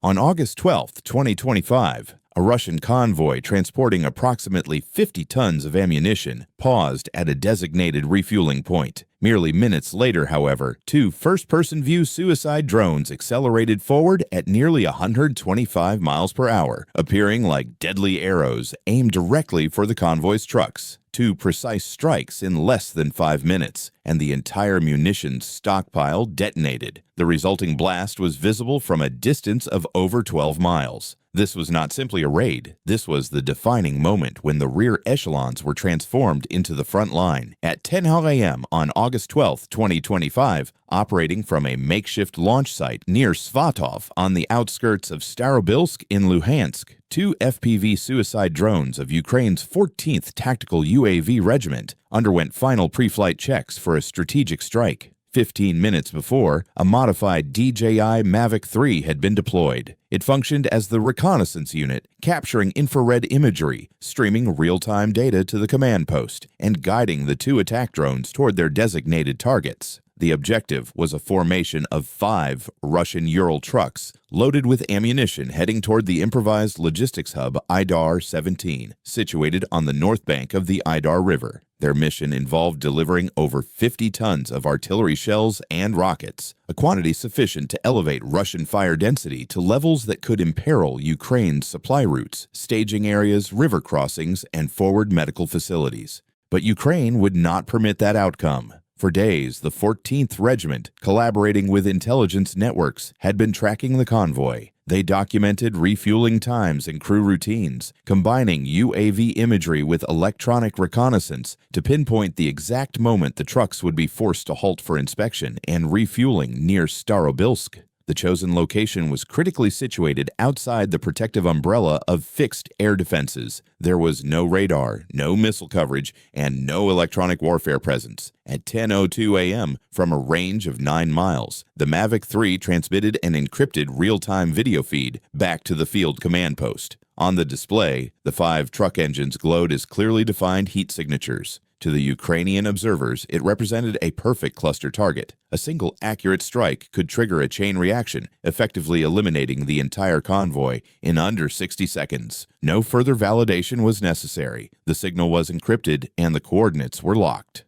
On August 12, 2025, a Russian convoy transporting approximately 50 tons of ammunition paused at a designated refueling point. Merely minutes later, however, two first-person view suicide drones accelerated forward at nearly 125 miles per hour, appearing like deadly arrows aimed directly for the convoy's trucks. Two precise strikes in less than 5 minutes, and the entire munitions stockpile detonated. The resulting blast was visible from a distance of over 12 miles. This was not simply a raid. This was the defining moment when the rear echelons were transformed into the front line. At 10 a.m. on August 12, 2025, operating from a makeshift launch site near Svatov on the outskirts of Starobilsk in Luhansk, two FPV suicide drones of Ukraine's 14th Tactical UAV Regiment underwent final pre-flight checks for a strategic strike. 15 minutes before, a modified DJI Mavic 3 had been deployed. It functioned as the reconnaissance unit, capturing infrared imagery, streaming real-time data to the command post, and guiding the two attack drones toward their designated targets. The objective was a formation of 5 Russian Ural trucks loaded with ammunition heading toward the improvised logistics hub Idar-17, situated on the north bank of the Idar River. Their mission involved delivering over 50 tons of artillery shells and rockets, a quantity sufficient to elevate Russian fire density to levels that could imperil Ukraine's supply routes, staging areas, river crossings, and forward medical facilities. But Ukraine would not permit that outcome. For days, the 14th Regiment, collaborating with intelligence networks, had been tracking the convoy. They documented refueling times and crew routines, combining UAV imagery with electronic reconnaissance to pinpoint the exact moment the trucks would be forced to halt for inspection and refueling near Starobilsk. The chosen location was critically situated outside the protective umbrella of fixed air defenses. There was no radar, no missile coverage, and no electronic warfare presence. At 10:02 a.m., from a range of 9 miles, the Mavic 3 transmitted an encrypted real-time video feed back to the field command post. On the display, the 5 truck engines glowed as clearly defined heat signatures. To the Ukrainian observers, it represented a perfect cluster target. A single accurate strike could trigger a chain reaction, effectively eliminating the entire convoy in under 60 seconds. No further validation was necessary. The signal was encrypted and the coordinates were locked.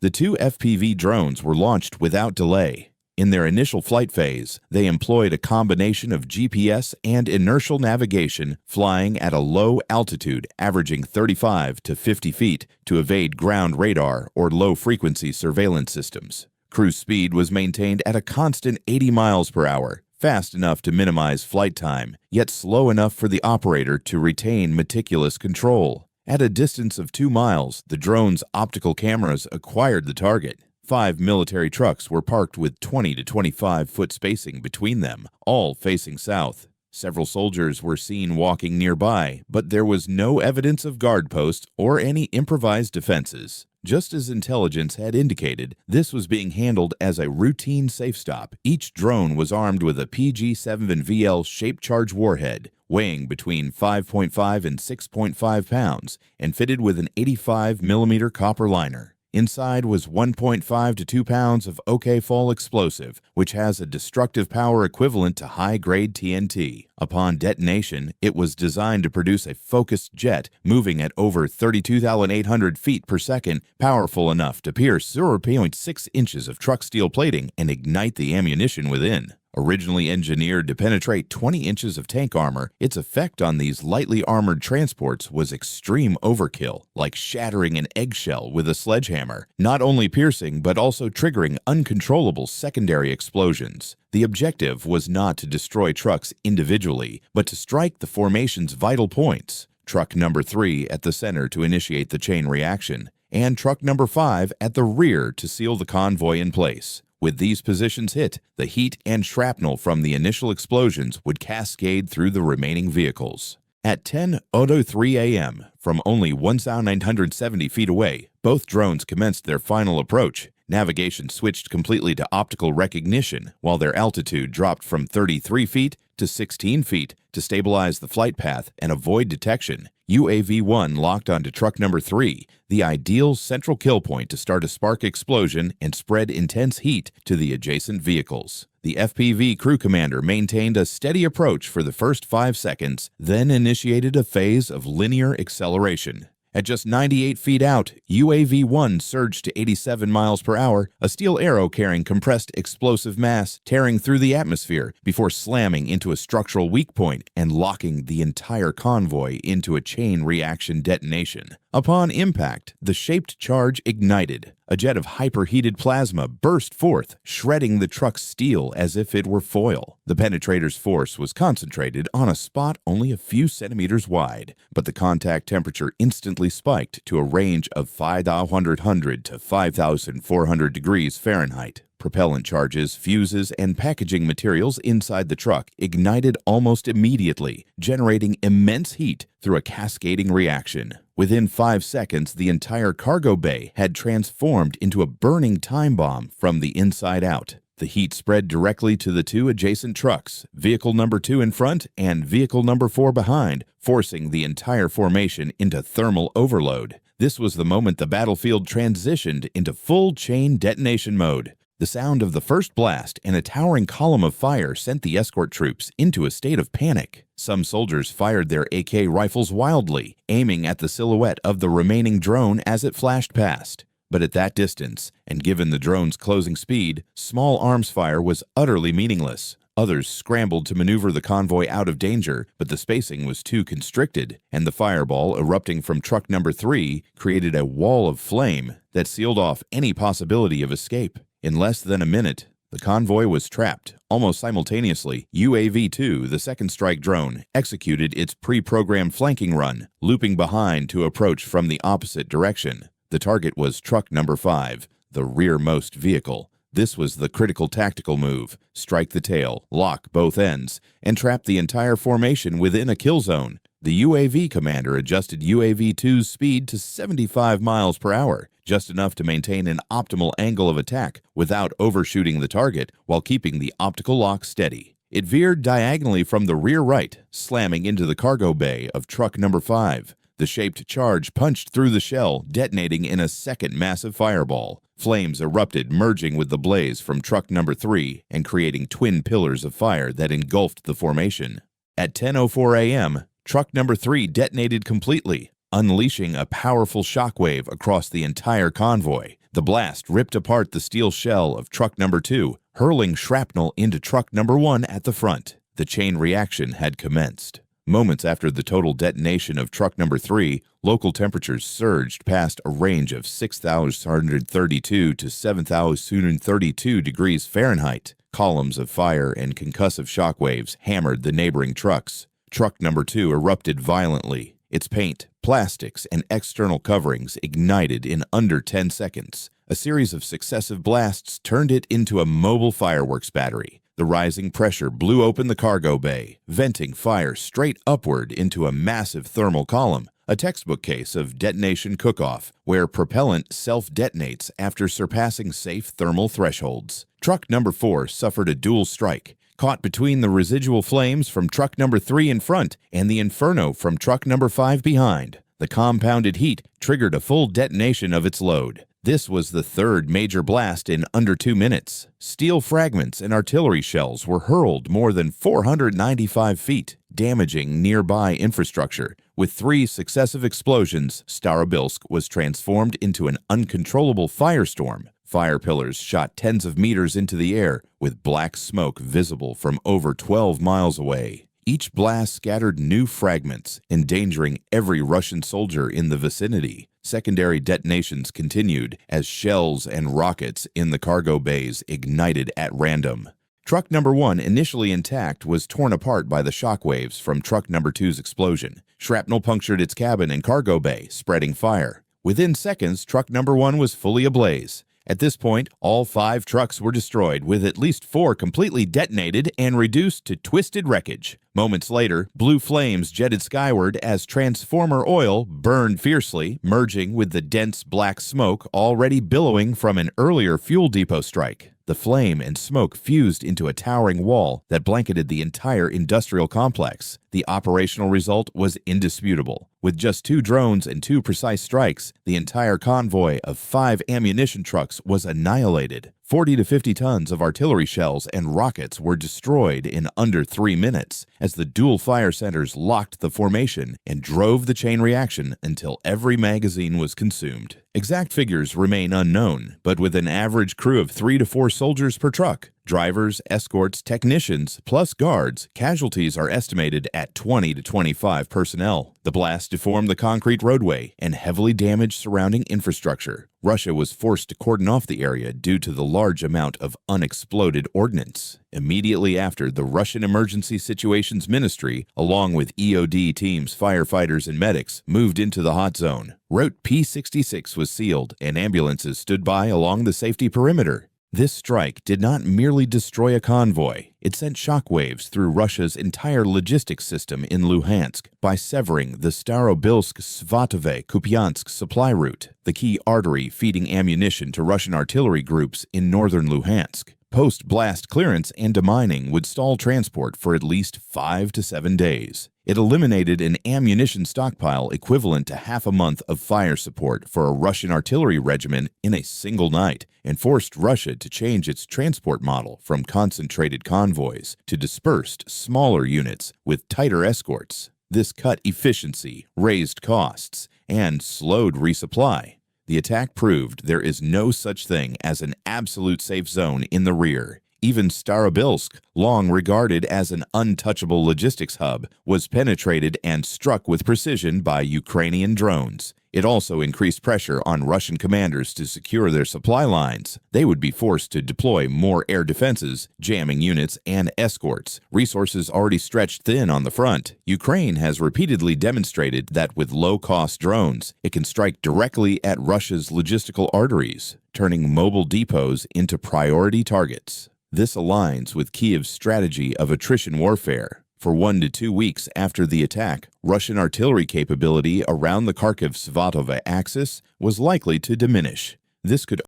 The 2 FPV drones were launched without delay. In their initial flight phase, they employed a combination of GPS and inertial navigation, flying at a low altitude averaging 35 to 50 feet to evade ground radar or low-frequency surveillance systems. Cruise speed was maintained at a constant 80 miles per hour, fast enough to minimize flight time, yet slow enough for the operator to retain meticulous control. At a distance of 2 miles, the drone's optical cameras acquired the target. 5 military trucks were parked with 20 to 25-foot spacing between them, all facing south. Several soldiers were seen walking nearby, but there was no evidence of guard posts or any improvised defenses. Just as intelligence had indicated, this was being handled as a routine safe stop. Each drone was armed with a PG-7VL shaped charge warhead, weighing between 5.5 and 6.5 pounds, and fitted with an 85mm copper liner. Inside was 1.5 to 2 pounds of OK-Fall explosive, which has a destructive power equivalent to high-grade TNT. Upon detonation, it was designed to produce a focused jet moving at over 32,800 feet per second, powerful enough to pierce 0.6 inches of truck steel plating and ignite the ammunition within. Originally engineered to penetrate 20 inches of tank armor, its effect on these lightly armored transports was extreme overkill, like shattering an eggshell with a sledgehammer, not only piercing but also triggering uncontrollable secondary explosions. The objective was not to destroy trucks individually, but to strike the formation's vital points. Truck number 3 at the center to initiate the chain reaction, and truck number 5 at the rear to seal the convoy in place. With these positions hit, the heat and shrapnel from the initial explosions would cascade through the remaining vehicles. At 10:03 a.m., from only 1,970 feet away, both drones commenced their final approach. Navigation switched completely to optical recognition, while their altitude dropped from 33 feet to 16 feet to stabilize the flight path and avoid detection. UAV-1 locked onto truck number 3, the ideal central kill point to start a spark explosion and spread intense heat to the adjacent vehicles. The FPV crew commander maintained a steady approach for the first 5 seconds, then initiated a phase of linear acceleration. At just 98 feet out, UAV-1 surged to 87 miles per hour, a steel arrow carrying compressed explosive mass tearing through the atmosphere before slamming into a structural weak point and locking the entire convoy into a chain reaction detonation. Upon impact, the shaped charge ignited. A jet of hyperheated plasma burst forth, shredding the truck's steel as if it were foil. The penetrator's force was concentrated on a spot only a few centimeters wide, but the contact temperature instantly spiked to a range of 5,100 to 5,400 degrees Fahrenheit. Propellant charges, fuses, and packaging materials inside the truck ignited almost immediately, generating immense heat through a cascading reaction. Within 5 seconds, the entire cargo bay had transformed into a burning time bomb from the inside out. The heat spread directly to the 2 adjacent trucks, vehicle number 2 in front and vehicle number 4 behind, forcing the entire formation into thermal overload. This was the moment the battlefield transitioned into full chain detonation mode. The sound of the first blast and a towering column of fire sent the escort troops into a state of panic. Some soldiers fired their AK rifles wildly, aiming at the silhouette of the remaining drone as it flashed past. But at that distance, and given the drone's closing speed, small arms fire was utterly meaningless. Others scrambled to maneuver the convoy out of danger, but the spacing was too constricted, and the fireball erupting from truck number 3 created a wall of flame that sealed off any possibility of escape. In less than a minute, the convoy was trapped. Almost simultaneously, UAV-2, the second strike drone, executed its pre-programmed flanking run, looping behind to approach from the opposite direction. The target was truck number 5, the rearmost vehicle. This was the critical tactical move: strike the tail, lock both ends, and trap the entire formation within a kill zone. The UAV commander adjusted UAV-2's speed to 75 miles per hour, just enough to maintain an optimal angle of attack without overshooting the target while keeping the optical lock steady. It veered diagonally from the rear right, slamming into the cargo bay of truck number 5. The shaped charge punched through the shell, detonating in a second massive fireball. Flames erupted, merging with the blaze from truck number 3 and creating twin pillars of fire that engulfed the formation. At 10:04 a.m., truck number 3 detonated completely, unleashing a powerful shockwave across the entire convoy. The blast ripped apart the steel shell of truck number 2, hurling shrapnel into truck number 1 at the front. The chain reaction had commenced. Moments after the total detonation of truck number 3, local temperatures surged past a range of 6,132 to 7,032 degrees Fahrenheit. Columns of fire and concussive shockwaves hammered the neighboring trucks. Truck number 2 erupted violently. Its paint, plastics, and external coverings ignited in under 10 seconds. A series of successive blasts turned it into a mobile fireworks battery. The rising pressure blew open the cargo bay, venting fire straight upward into a massive thermal column, a textbook case of detonation cook-off, where propellant self-detonates after surpassing safe thermal thresholds. Truck number 4 suffered a dual strike, caught between the residual flames from truck number 3 in front and the inferno from truck number 5 behind. The compounded heat triggered a full detonation of its load. This was the third major blast in under 2 minutes. Steel fragments and artillery shells were hurled more than 495 feet, damaging nearby infrastructure. With 3 successive explosions, Starobilsk was transformed into an uncontrollable firestorm. Fire pillars shot tens of meters into the air, with black smoke visible from over 12 miles away. Each blast scattered new fragments, endangering every Russian soldier in the vicinity. Secondary detonations continued as shells and rockets in the cargo bays ignited at random. Truck number 1, initially intact, was torn apart by the shockwaves from truck number 2's explosion. Shrapnel punctured its cabin and cargo bay, spreading fire. Within seconds, truck number 1 was fully ablaze. At this point, all 5 trucks were destroyed, with at least 4 completely detonated and reduced to twisted wreckage. Moments later, blue flames jetted skyward as transformer oil burned fiercely, merging with the dense black smoke already billowing from an earlier fuel depot strike. The flame and smoke fused into a towering wall that blanketed the entire industrial complex. The operational result was indisputable. With just 2 drones and 2 precise strikes, the entire convoy of 5 ammunition trucks was annihilated. 40 to 50 tons of artillery shells and rockets were destroyed in under 3 minutes as the dual fire centers locked the formation and drove the chain reaction until every magazine was consumed. Exact figures remain unknown, but with an average crew of 3 to 4 soldiers per truck, drivers, escorts, technicians, plus guards, casualties are estimated at 20 to 25 personnel. The blast deformed the concrete roadway and heavily damaged surrounding infrastructure. Russia was forced to cordon off the area due to the large amount of unexploded ordnance. Immediately after, the Russian Emergency Situations Ministry, along with EOD teams, firefighters, and medics, moved into the hot zone. Route P66 was sealed, and ambulances stood by along the safety perimeter. This strike did not merely destroy a convoy, it sent shockwaves through Russia's entire logistics system in Luhansk by severing the Starobilsk-Svatove-Kupiansk supply route, the key artery feeding ammunition to Russian artillery groups in northern Luhansk. Post-blast clearance and demining would stall transport for at least 5 to 7 days. It eliminated an ammunition stockpile equivalent to half a month of fire support for a Russian artillery regiment in a single night, and forced Russia to change its transport model from concentrated convoys to dispersed, smaller units with tighter escorts. This cut efficiency, raised costs, and slowed resupply. The attack proved there is no such thing as an absolute safe zone in the rear. Even Starobilsk, long regarded as an untouchable logistics hub, was penetrated and struck with precision by Ukrainian drones. It also increased pressure on Russian commanders to secure their supply lines. They would be forced to deploy more air defenses, jamming units, and escorts. Resources already stretched thin on the front. Ukraine has repeatedly demonstrated that with low-cost drones, it can strike directly at Russia's logistical arteries, turning mobile depots into priority targets. This aligns with Kyiv's strategy of attrition warfare. For 1 to 2 weeks after the attack, Russian artillery capability around the Kharkiv-Svatove axis was likely to diminish. This could